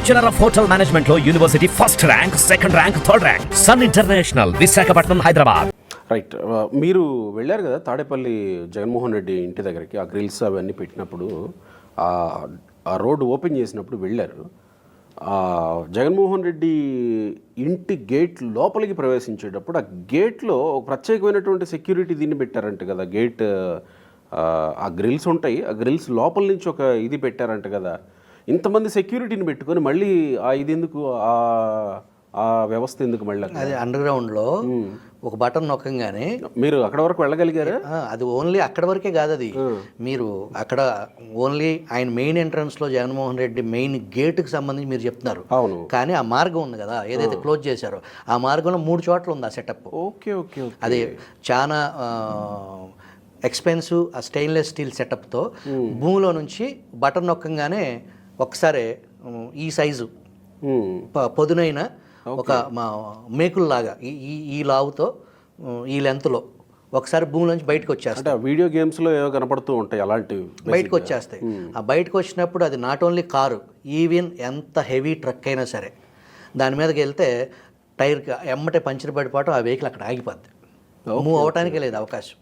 Bachelor of hotel management లో university first rank, second rank, third rank. Sun International, Visakhapatnam, Hyderabad. Right. మీరు వెళ్ళారు కదా తాడేపల్లి జగన్మోహన్ రెడ్డి ఇంటి దగ్గరికి, ఆ గ్రిల్స్ అవన్నీ పెట్టినప్పుడు, ఆ రోడ్డు ఓపెన్ చేసినప్పుడు వెళ్ళారు. జగన్మోహన్ రెడ్డి ఇంటి గేట్ లోపలికి ప్రవేశించేటప్పుడు ఆ గేట్లో ఒక ప్రత్యేకమైనటువంటి సెక్యూరిటీ దీన్ని పెట్టారంట కదా. గేట్ ఆ గ్రిల్స్ ఉంటాయి, ఆ గ్రిల్స్ లోపల నుంచి ఒక ఇది పెట్టారంట కదా. ఇంతమంది సెక్యూరిటీని పెట్టుకొని మళ్ళీ ఇది ఎందుకు, ఆ వ్యవస్థ ఎందుకు మళ్ళీ? అది అండర్ గ్రౌండ్లో ఒక బటన్ నొక్కగానే మీరు అక్కడ వరకు వెళ్ళగలిగారా? అది ఓన్లీ అక్కడ వరకే కాదు, అది మీరు అక్కడ ఓన్లీ ఆయన మెయిన్ ఎంట్రన్స్లో జగన్మోహన్ రెడ్డి మెయిన్ గేటుకి సంబంధించి మీరు చెప్తున్నారు. అవును. కానీ ఆ మార్గం ఉంది కదా ఏదైతే క్లోజ్ చేశారో, ఆ మార్గంలో 3 చోట్ల ఉంది ఆ సెటప్. Okay okay. అది చాలా ఎక్స్పెన్సివ్ ఆ స్టెయిన్లెస్ స్టీల్ సెటప్తో భూమిలో నుంచి బటన్ నొక్కగానే ఒకసారి ఈ సైజు పొదునైన ఒక మేకుల్లాగా ఈ లావుతో ఈ లెంత్లో ఒకసారి భూమిలోంచి బయటకు వచ్చేస్తాయి. వీడియో గేమ్స్లో ఏవో కనపడుతూ ఉంటాయి అలాంటివి, బయటకు వచ్చేస్తాయి. ఆ బయటకు వచ్చినప్పుడు అది నాట్ ఓన్లీ కారు, ఈవెన్ ఎంత హెవీ ట్రక్ అయినా సరే దాని మీదకి వెళ్తే టైర్కి ఎమ్మటే పంచర్ పడిపోవటం, ఆ వెహికల్ అక్కడ ఆగిపోద్ది, మూవ్ అవటానికే లేదు అవకాశం.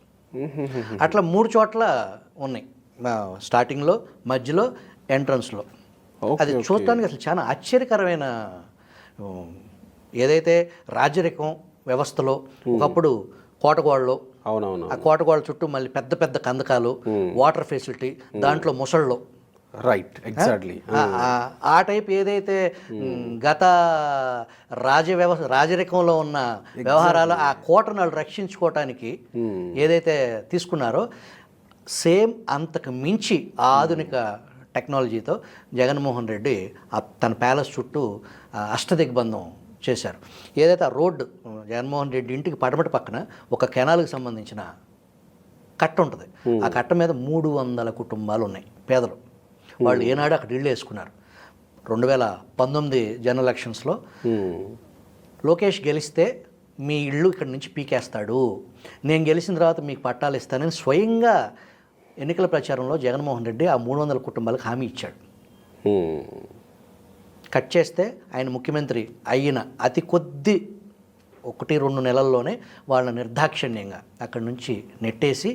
అట్లా 3 చోట్ల ఉన్నాయి, స్టార్టింగ్లో, మధ్యలో, ఎంట్రన్స్లో. అది చూడటానికి అసలు చాలా ఆశ్చర్యకరమైన, ఏదైతే రాజరికం వ్యవస్థలో ఒకప్పుడు కోటగోడలు, అవునవును, ఆ కోటగోడల చుట్టూ మళ్ళీ పెద్ద పెద్ద కందకాలు, వాటర్ ఫెసిలిటీ, దాంట్లో ముసళ్ళు, రైట్, ఎగ్జాక్ట్లీ ఆ టైప్ ఏదైతే గత రాజరికంలో ఉన్న వ్యవహారాలు ఆ కోటను రక్షించుకోవటానికి ఏదైతే తీసుకున్నారో, సేమ్ అంతకు మించి ఆధునిక టెక్నాలజీతో జగన్మోహన్ రెడ్డి తన ప్యాలెస్ చుట్టూ అష్టదిగ్బంధం చేశారు. ఏదైతే ఆ రోడ్డు జగన్మోహన్ రెడ్డి ఇంటికి పడమటి పక్కన ఒక కెనాల్కి సంబంధించిన కట్ట ఉంటుంది. ఆ కట్ట మీద 300 కుటుంబాలు ఉన్నాయి, పేదలు. వాళ్ళు ఏనాడు అక్కడ ఇళ్ళు వేసుకున్నారు. 2019 జనరల్ ఎలక్షన్స్లో లోకేష్ గెలిస్తే మీ ఇళ్ళు ఇక్కడ నుంచి పీకేస్తాడు, నేను గెలిచిన తర్వాత మీకు పట్టాలు ఇస్తానని స్వయంగా ఎన్నికల ప్రచారంలో జగన్మోహన్ రెడ్డి ఆ 300 కుటుంబాలకు హామీ ఇచ్చాడు. కట్ చేస్తే ఆయన ముఖ్యమంత్రి అయిన అతి కొద్ది 1-2 నెలల్లోనే వాళ్ళ నిర్దాక్షిణ్యంగా అక్కడి నుంచి నెట్టేసి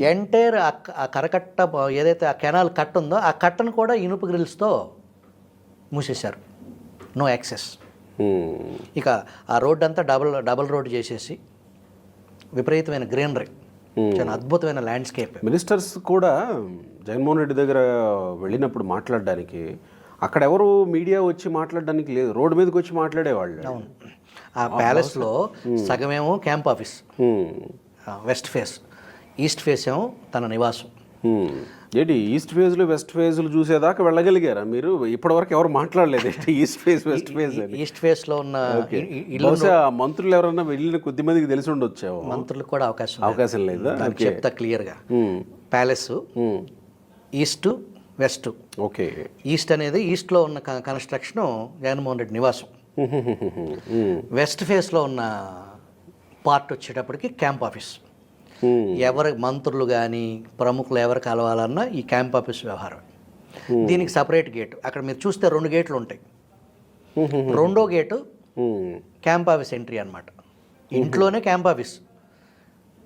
ఎంటైర్ ఆ కరకట్ట ఏదైతే ఆ కెనాల్ కట్ట ఉందో ఆ కట్టను కూడా ఇనుప గ్రిల్స్తో మూసేశారు, నో యాక్సెస్. ఇక ఆ రోడ్డు అంతా డబల్ రోడ్డు చేసేసి విపరీతమైన గ్రీనరీ, చాలా అద్భుతమైన ల్యాండ్స్కేప్. మినిస్టర్స్ కూడా జగన్మోహన్ రెడ్డి దగ్గర వెళ్ళినప్పుడు మాట్లాడడానికి అక్కడ ఎవరు మీడియా వచ్చి మాట్లాడడానికి లేదు, రోడ్డు మీదకి వచ్చి మాట్లాడేవాళ్ళు. అవును. ఆ ప్యాలెస్లో సగమేమో camp office, west face, east face ఏమో తన నివాసం. ఏంటి ఈస్ట్ ఫేజ్లు వెస్ట్ ఫేజ్లు చూసేదాకా వెళ్ళగలిగారా మీరు? ఇప్పటివరకు ఎవరు మాట్లాడలేదు ఈస్ట్ ఫేజ్ వెస్ట్ ఫేజ్ అని. ఈస్ట్ ఫేస్లో ఉన్న బహుశా మంత్రులు ఎవరన్నా వెళ్ళిన కొద్ది మందికి తెలిసి ఉండొచ్చావు. మంత్రులకు కూడా అవకాశం లేదా? చెప్తా క్లియర్గా. Palace east west. Okay. East అనేది ఈస్ట్లో ఉన్న కన్స్ట్రక్షన్ జగన్మోహన్ రెడ్డి నివాసం. వెస్ట్ ఫేస్లో ఉన్న పార్ట్ వచ్చేటప్పటికి క్యాంప్ ఆఫీస్. ఎవరి మంత్రులు కానీ ప్రముఖులు ఎవరు కలవాలన్నా ఈ క్యాంప్ ఆఫీస్ వ్యవహారం. దీనికి సపరేట్ గేటు. అక్కడ మీరు చూస్తే 2 గేట్లు ఉంటాయి. రెండో గేటు క్యాంప్ ఆఫీస్ ఎంట్రీ అనమాట. ఇంట్లోనే క్యాంప్ ఆఫీస్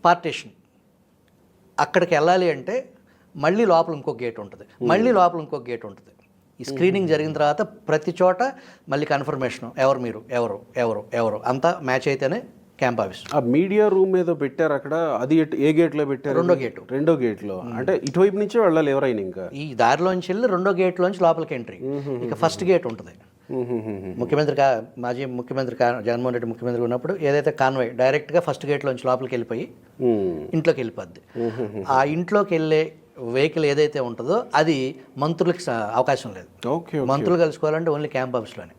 పార్టీషన్. అక్కడికి వెళ్ళాలి అంటే మళ్ళీ లోపల ఇంకొక గేట్ ఉంటుంది, మళ్ళీ లోపల ఇంకొక గేట్ ఉంటుంది. ఈ స్క్రీనింగ్ జరిగిన తర్వాత ప్రతి చోట మళ్ళీ కన్ఫర్మేషన్, ఎవరు మీరు, ఎవరు ఎవరు ఎవరు అంతా మ్యాచ్ అయితేనే క్యాంప్ ఆఫీస్. ఆ మీడియా రూమ్ ఏదో పెట్టారు అక్కడ, అది ఏ గేట్లో పెట్టారు? రెండో గేట్లో. అంటే ఇటువైపు నుంచే వెళ్ళాలి ఎవరైనా, ఇంకా ఈ దారిలోంచి వెళ్ళి రెండో గేట్లోంచి లోపలికి ఎంట్రీ. ఇక ఫస్ట్ గేట్ ఉంటుంది. మాజీ ముఖ్యమంత్రి జగన్మోహన్ రెడ్డి ముఖ్యమంత్రి ఉన్నప్పుడు ఏదైతే కాన్వాయ్ డైరెక్ట్గా ఫస్ట్ గేట్లోంచి లోపలికి వెళ్ళిపోయి ఇంట్లోకి వెళ్ళిపోద్ది. ఆ ఇంట్లోకి వెళ్ళే వెహికల్ ఏదైతే ఉంటుందో అది మంత్రులకి అవకాశం లేదు. మంత్రులు కలుసుకోవాలంటే ఓన్లీ క్యాంప్ ఆఫీస్లోనే.